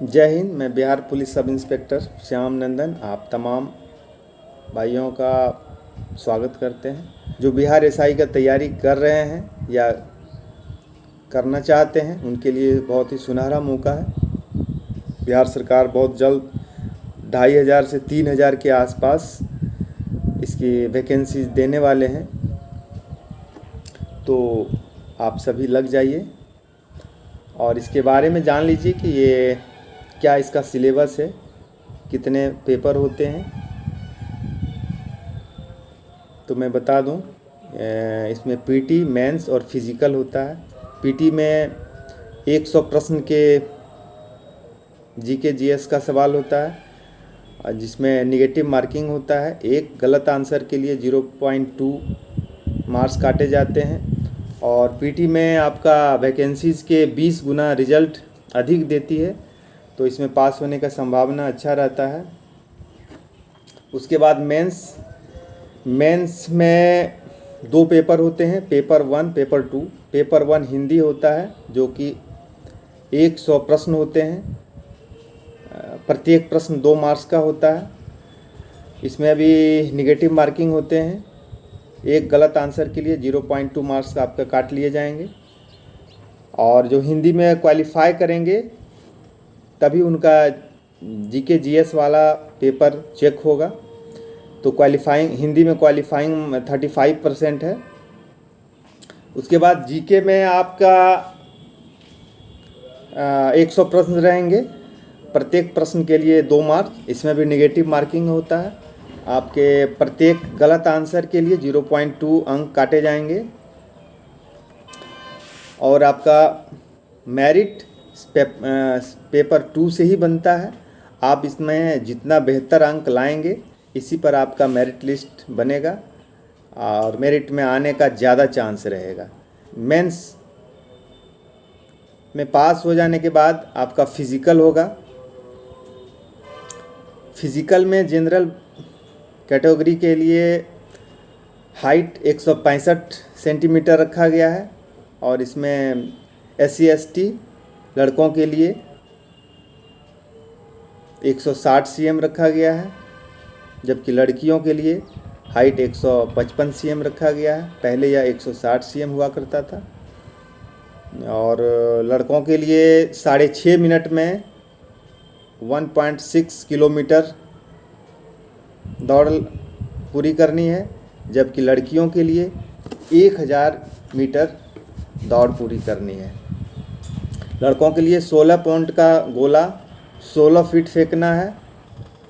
जय हिंद। मैं Bihar police sub inspector Shyam Nandan आप तमाम भाइयों का स्वागत करते हैं जो बिहार एसआई का तैयारी कर रहे हैं या करना चाहते हैं। उनके लिए बहुत ही सुनहरा मौका है। बिहार सरकार बहुत जल्द 2500 से 3000 के आसपास इसकी वैकेंसीज देने वाले हैं, तो आप सभी लग जाइए और इसके बारे में जान लीजिए कि ये क्या इसका सिलेबस है, कितने पेपर होते हैं। तो मैं बता दूं, इसमें पीटी, मेंस और फिज़िकल होता है। पीटी में 100 प्रश्न के जीके जीएस का सवाल होता है जिसमें नेगेटिव मार्किंग होता है। एक गलत आंसर के लिए 0.2 मार्क्स काटे जाते हैं और पीटी में आपका वैकेंसीज़ के 20 गुना रिजल्ट अधिक देती है, तो इसमें पास होने का संभावना अच्छा रहता है। उसके बाद मेंस में 2 पेपर होते हैं, पेपर 1, पेपर 2। पेपर 1 हिंदी होता है जो कि 100 प्रश्न होते हैं, प्रत्येक प्रश्न 2 मार्क्स का होता है। इसमें भी नेगेटिव मार्किंग होते हैं। एक गलत आंसर के लिए 0.2 मार्क्स आपका काट लिए जाएंगे और जो हिंदी में क्वालिफाई करेंगे तभी उनका जीके जीएस वाला पेपर चेक होगा। तो हिंदी में क्वालिफाइंग 35% है। उसके बाद जीके में आपका 100 प्रश्न रहेंगे, प्रत्येक प्रश्न के लिए 2 मार्क्स। इसमें भी नेगेटिव मार्किंग होता है। आपके प्रत्येक गलत आंसर के लिए 0.2 अंक काटे जाएंगे और आपका मेरिट पेपर 2 से ही बनता है। आप इसमें जितना बेहतर अंक लाएंगे इसी पर आपका मेरिट लिस्ट बनेगा और मेरिट में आने का ज़्यादा चांस रहेगा। मेंस में पास हो जाने के बाद आपका फिज़िकल होगा। फिज़िकल में जनरल कैटेगरी के लिए हाइट 165 सेंटीमीटर रखा गया है और इसमें SC/ST लड़कों के लिए 160 cm रखा गया है, जबकि लड़कियों के लिए हाइट 155 cm रखा गया है। पहले यह 160 cm हुआ करता था। और लड़कों के लिए 6.5 मिनट में 1.6 किलोमीटर दौड़ पूरी करनी है, जबकि लड़कियों के लिए 1000 मीटर दौड़ पूरी करनी है। लड़कों के लिए 16 पाउंड का गोला 16 फीट फेंकना है,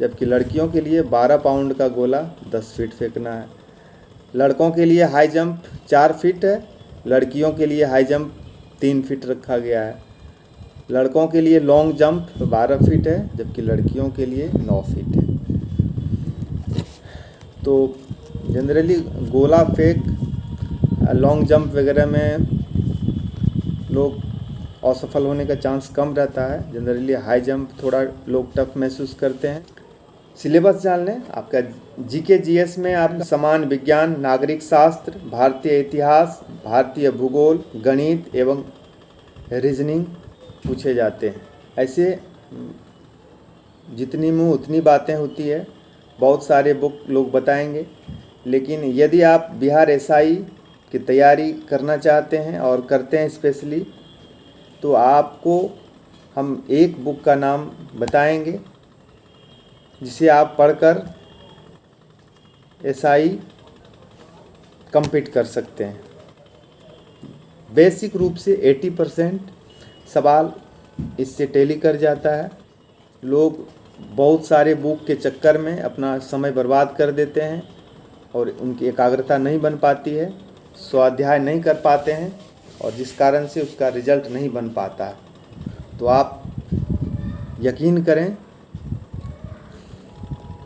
जबकि लड़कियों के लिए 12 पाउंड का गोला 10 फीट फेंकना है। लड़कों के लिए हाई जंप 4 फीट है, लड़कियों के लिए हाई जंप 3 फीट रखा गया है। लड़कों के लिए लॉन्ग जंप 12 फीट है, जबकि लड़कियों के लिए 9 फीट है। तो जनरली गोला फेंक, लॉन्ग जंप वगैरह में लोग असफल होने का चांस कम रहता है। जनरली हाई जंप थोड़ा लोग टफ महसूस करते हैं। सिलेबस जान लें। आपका जीके जीएस में आपका सामान्य विज्ञान, नागरिक शास्त्र, भारतीय इतिहास, भारतीय भूगोल, गणित एवं रीजनिंग पूछे जाते हैं। ऐसे जितनी मुँह उतनी बातें होती है। बहुत सारे बुक लोग बताएंगे, लेकिन यदि आप बिहार एसआई की तैयारी करना चाहते हैं और करते हैं स्पेशली, तो आपको हम एक बुक का नाम बताएंगे जिसे आप पढ़कर एसआई कंप्लीट कर सकते हैं। बेसिक रूप से 80% सवाल इससे टैली कर जाता है। लोग बहुत सारे बुक के चक्कर में अपना समय बर्बाद कर देते हैं और उनकी एकाग्रता नहीं बन पाती है, स्वाध्याय नहीं कर पाते हैं और जिस कारण से उसका रिजल्ट नहीं बन पाता है। तो आप यकीन करें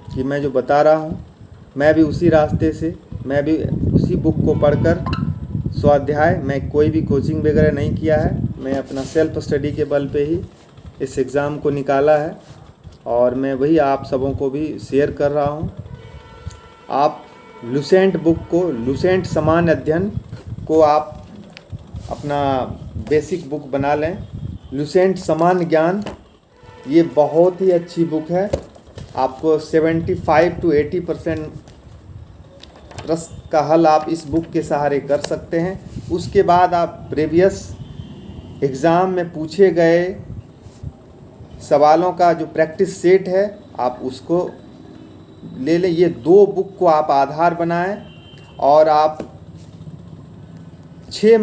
कि मैं जो बता रहा हूँ, मैं भी उसी रास्ते से, मैं भी उसी बुक को पढ़कर स्वाध्याय, मैं कोई भी कोचिंग वगैरह नहीं किया है। मैं अपना सेल्फ स्टडी के बल पे ही इस एग्ज़ाम को निकाला है और मैं वही आप सबों को भी शेयर कर रहा हूँ। आप लुसेंट बुक को, लुसेंट सामान्य अध्ययन को आप अपना बेसिक बुक बना लें। लुसेंट सामान्य ज्ञान ये बहुत ही अच्छी बुक है। आपको 75 to 80% प्रश्न का हल आप इस बुक के सहारे कर सकते हैं। उसके बाद आप प्रीवियस एग्ज़ाम में पूछे गए सवालों का जो प्रैक्टिस सेट है आप उसको ले लें। ये 2 बुक को आप आधार बनाएं और आप 6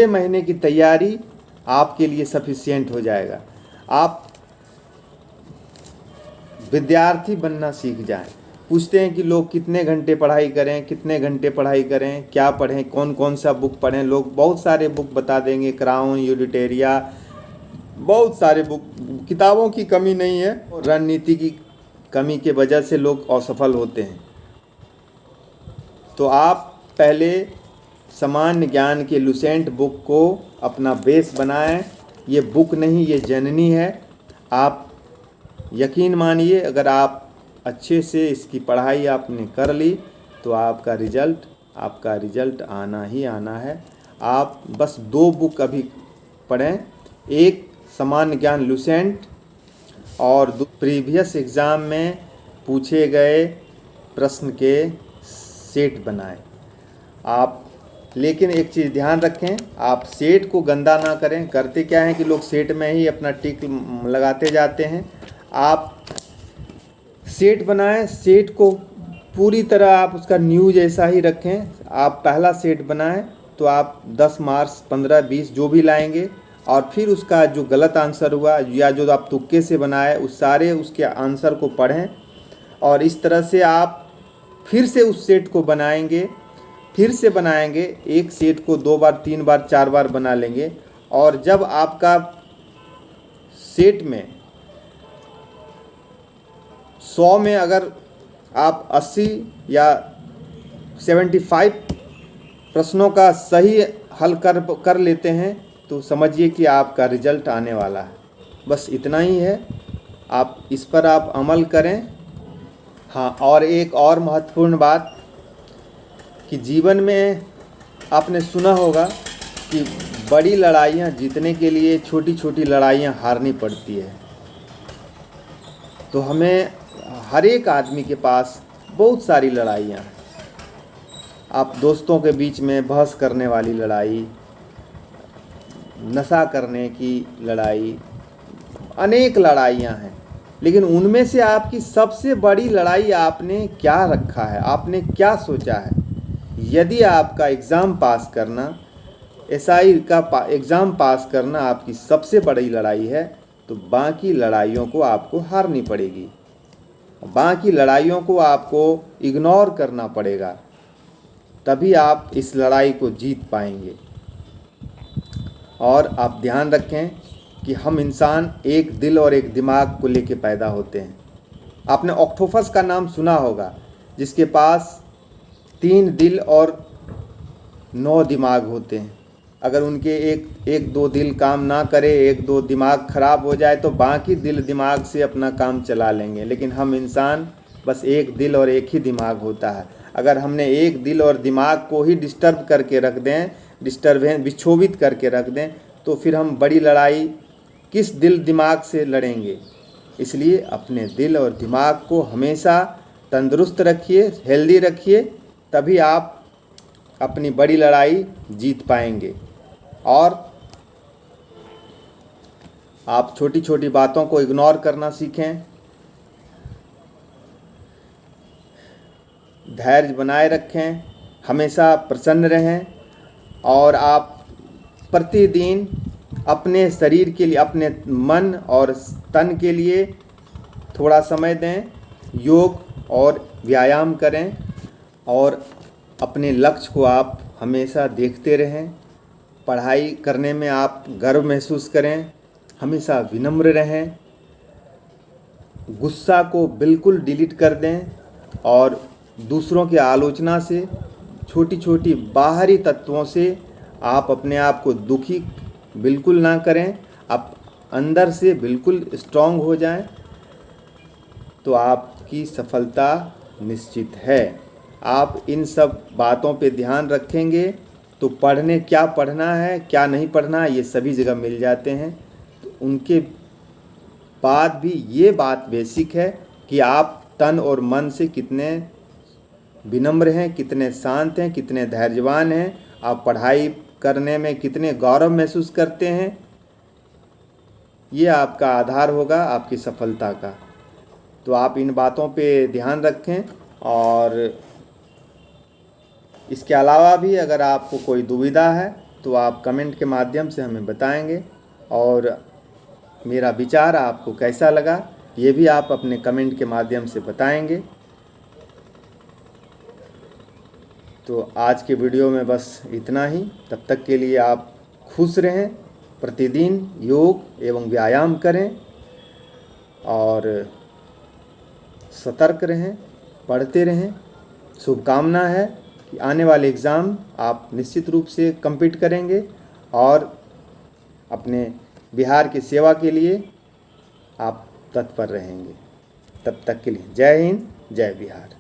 महीने की तैयारी आपके लिए सफिशिएंट हो जाएगा। आप विद्यार्थी बनना सीख जाएं। पूछते हैं कि लोग कितने घंटे पढ़ाई करें, क्या पढ़ें, कौन कौन सा बुक पढ़ें। लोग बहुत सारे बुक बता देंगे, क्राउन, यूडिटेरिया, बहुत सारे बुक। किताबों की कमी नहीं है, रणनीति की कमी के वजह से लोग असफल होते हैं। तो आप पहले सामान्य ज्ञान के लुसेंट बुक को अपना बेस बनाएं। ये बुक नहीं, ये जननी है। आप यकीन मानिए, अगर आप अच्छे से इसकी पढ़ाई आपने कर ली तो आपका रिजल्ट आना ही आना है। आप बस 2 बुक अभी पढ़ें, एक सामान्य ज्ञान लुसेंट और प्रीवियस एग्ज़ाम में पूछे गए प्रश्न के सेट बनाएं आप। लेकिन एक चीज़ ध्यान रखें, आप सेट को गंदा ना करें। करते क्या है कि लोग सेट में ही अपना टिक लगाते जाते हैं। आप सेट बनाएं, सेट को पूरी तरह आप उसका न्यू जैसा ही रखें। आप पहला सेट बनाएं तो आप 10 मार्क्स 15 20 जो भी लाएंगे, और फिर उसका जो गलत आंसर हुआ या जो आप तुक्के से बनाए उस सारे उसके आंसर को पढ़ें। और इस तरह से आप फिर से उस सेट को बनाएंगे, एक सेट को 2 बार 3 बार 4 बार बना लेंगे। और जब आपका सेट में 100 में अगर आप 80 या 75 प्रश्नों का सही हल कर लेते हैं तो समझिए कि आपका रिजल्ट आने वाला है। बस इतना ही है, आप इस पर आप अमल करें। हाँ, और एक और महत्वपूर्ण बात कि जीवन में आपने सुना होगा कि बड़ी लड़ाइयाँ जीतने के लिए छोटी छोटी लड़ाइयाँ हारनी पड़ती है। तो हमें हर एक आदमी के पास बहुत सारी लड़ाइयाँ हैं। आप दोस्तों के बीच में बहस करने वाली लड़ाई, नशा करने की लड़ाई, अनेक लड़ाइयाँ हैं। लेकिन उनमें से आपकी सबसे बड़ी लड़ाई आपने क्या रखा है, आपने क्या सोचा है। यदि आपका एग्ज़ाम पास करना, एसआई का एग्ज़ाम पास करना आपकी सबसे बड़ी लड़ाई है, तो बाकी लड़ाइयों को आपको हारनी पड़ेगी, बाकी लड़ाइयों को आपको इग्नोर करना पड़ेगा, तभी आप इस लड़ाई को जीत पाएंगे। और आप ध्यान रखें कि हम इंसान एक दिल और एक दिमाग को लेकर पैदा होते हैं। आपने ऑक्टोपस का नाम सुना होगा, जिसके पास 3 दिल और 9 दिमाग होते हैं। अगर उनके एक दो दिल काम ना करे, 1-2 दिमाग ख़राब हो जाए तो बाकी दिल दिमाग से अपना काम चला लेंगे। लेकिन हम इंसान बस एक दिल और एक ही दिमाग होता है। अगर हमने एक दिल और दिमाग को ही डिस्टर्ब करके रख दें, विक्षोभित करके रख दें, तो फिर हम बड़ी लड़ाई किस दिल दिमाग से लड़ेंगे। इसलिए अपने दिल और दिमाग को हमेशा तंदुरुस्त रखिए, हेल्दी रखिए, तभी आप अपनी बड़ी लड़ाई जीत पाएंगे। और आप छोटी छोटी बातों को इग्नोर करना सीखें, धैर्य बनाए रखें, हमेशा प्रसन्न रहें। और आप प्रतिदिन अपने शरीर के लिए, अपने मन और तन के लिए थोड़ा समय दें, योग और व्यायाम करें, और अपने लक्ष्य को आप हमेशा देखते रहें। पढ़ाई करने में आप गर्व महसूस करें, हमेशा विनम्र रहें, गुस्सा को बिल्कुल डिलीट कर दें, और दूसरों की आलोचना से, छोटी छोटी बाहरी तत्वों से आप अपने आप को दुखी बिल्कुल ना करें। आप अंदर से बिल्कुल स्ट्रांग हो जाएं, तो आपकी सफलता निश्चित है। आप इन सब बातों पे ध्यान रखेंगे तो क्या पढ़ना है क्या नहीं पढ़ना है ये सभी जगह मिल जाते हैं। तो उनके बाद भी ये बात बेसिक है कि आप तन और मन से कितने विनम्र हैं, कितने शांत हैं, कितने धैर्यवान हैं, आप पढ़ाई करने में कितने गौरव महसूस करते हैं। ये आपका आधार होगा आपकी सफलता का। तो आप इन बातों पे ध्यान रखें। और इसके अलावा भी अगर आपको कोई दुविधा है तो आप कमेंट के माध्यम से हमें बताएंगे, और मेरा विचार आपको कैसा लगा ये भी आप अपने कमेंट के माध्यम से बताएंगे। तो आज के वीडियो में बस इतना ही। तब तक के लिए आप खुश रहें, प्रतिदिन योग एवं व्यायाम करें और सतर्क रहें, पढ़ते रहें। शुभकामना है कि आने वाले एग्ज़ाम आप निश्चित रूप से कंप्लीट करेंगे और अपने बिहार की सेवा के लिए आप तत्पर रहेंगे। तब तक के लिए जय हिंद, जय बिहार।